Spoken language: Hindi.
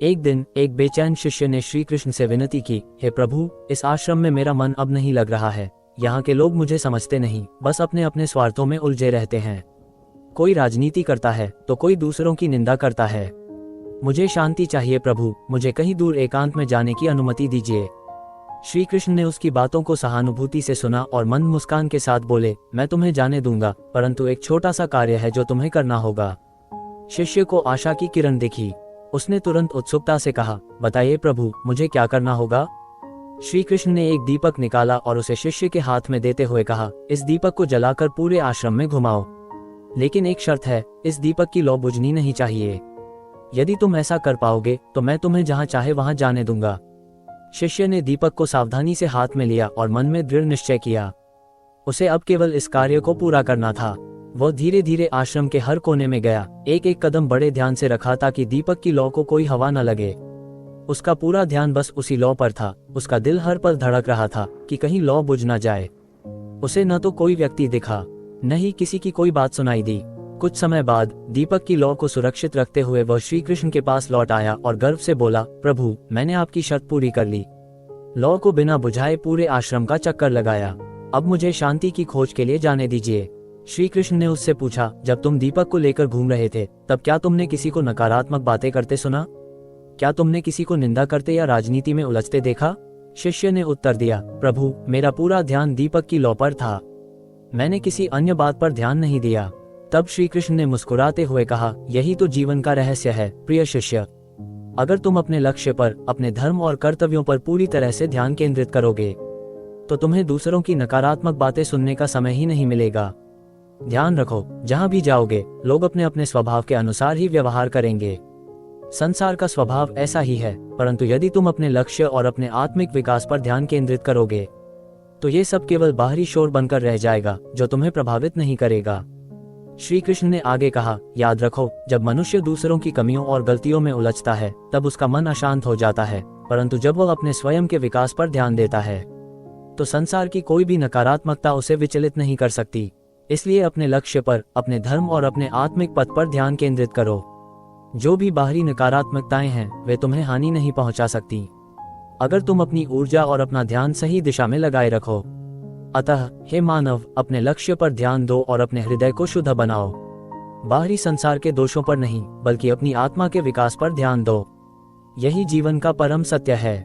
एक दिन एक बेचैन शिष्य ने श्री कृष्ण से विनती की, हे प्रभु, इस आश्रम में मेरा मन अब नहीं लग रहा है। यहाँ के लोग मुझे समझते नहीं, बस अपने अपने स्वार्थों में उलझे रहते हैं। कोई राजनीति करता है तो कोई दूसरों की निंदा करता है। मुझे शांति चाहिए प्रभु, मुझे कहीं दूर एकांत में जाने की अनुमति दीजिए। श्री कृष्ण ने उसकी बातों को सहानुभूति से सुना और मंद मुस्कान के साथ बोले, मैं तुम्हें जाने दूंगा, परंतु एक छोटा सा कार्य है जो तुम्हें करना होगा। शिष्य को आशा की किरण दिखी। उसने तुरंत उत्सुकता से कहा, बताइए प्रभु, मुझे क्या करना होगा? श्री कृष्ण ने एक दीपक निकाला और उसे शिष्य के हाथ में देते हुए कहा, इस दीपक को जलाकर पूरे आश्रम में घुमाओ। लेकिन एक शर्त है, इस दीपक की लौ बुझनी नहीं चाहिए। यदि तुम ऐसा कर पाओगे तो मैं तुम्हें जहां चाहे वहां जाने दूंगा। शिष्य ने दीपक को सावधानी से हाथ में लिया और मन में दृढ़ निश्चय किया। उसे अब केवल इस कार्य को पूरा करना था। वह धीरे धीरे आश्रम के हर कोने में गया, एक एक कदम बड़े ध्यान से रखा ताकि दीपक की लौ को कोई हवा न लगे। उसका पूरा ध्यान बस उसी लौ पर था। उसका दिल हर पल धड़क रहा था कि कहीं लौ बुझ न जाए। उसे न तो कोई व्यक्ति दिखा, न ही किसी की कोई बात सुनाई दी। कुछ समय बाद दीपक की लौ को सुरक्षित रखते हुए वह श्री कृष्ण के पास लौट आया और गर्व से बोला, प्रभु, मैंने आपकी शर्त पूरी कर ली। लौ को बिना बुझाए पूरे आश्रम का चक्कर लगाया। अब मुझे शांति की खोज के लिए जाने दीजिए। श्री कृष्ण ने उससे पूछा, जब तुम दीपक को लेकर घूम रहे थे तब क्या तुमने किसी को नकारात्मक बातें करते सुना? क्या तुमने किसी को निंदा करते या राजनीति में उलझते देखा? शिष्य ने उत्तर दिया, प्रभु, मेरा पूरा ध्यान दीपक की लौ पर था। मैंने किसी अन्य बात पर ध्यान नहीं दिया। तब श्री कृष्ण ने मुस्कुराते हुए कहा, यही तो जीवन का रहस्य है प्रिय शिष्य। अगर तुम अपने लक्ष्य पर, अपने धर्म और कर्तव्यों पर पूरी तरह से ध्यान केंद्रित करोगे तो तुम्हें दूसरों की नकारात्मक बातें सुनने का समय ही नहीं मिलेगा। ध्यान रखो, जहां भी जाओगे लोग अपने अपने स्वभाव के अनुसार ही व्यवहार करेंगे। संसार का स्वभाव ऐसा ही है, परंतु यदि तुम अपने लक्ष्य और अपने आत्मिक विकास पर ध्यान केंद्रित करोगे तो ये सब केवल बाहरी शोर बनकर रह जाएगा जो तुम्हें प्रभावित नहीं करेगा। श्री कृष्ण ने आगे कहा, याद रखो, जब मनुष्य दूसरों की कमियों और गलतियों में उलझता है तब उसका मन अशांत हो जाता है, परंतु जब वह अपने स्वयं के विकास पर ध्यान देता है तो संसार की कोई भी नकारात्मकता उसे विचलित नहीं कर सकती। इसलिए अपने लक्ष्य पर, अपने धर्म और अपने आत्मिक पथ पर ध्यान केंद्रित करो। जो भी बाहरी नकारात्मकताएं हैं वे तुम्हें हानि नहीं पहुंचा सकती, अगर तुम अपनी ऊर्जा और अपना ध्यान सही दिशा में लगाए रखो। अतः हे मानव, अपने लक्ष्य पर ध्यान दो और अपने हृदय को शुद्ध बनाओ। बाहरी संसार के दोषों पर नहीं, बल्कि अपनी आत्मा के विकास पर ध्यान दो। यही जीवन का परम सत्य है।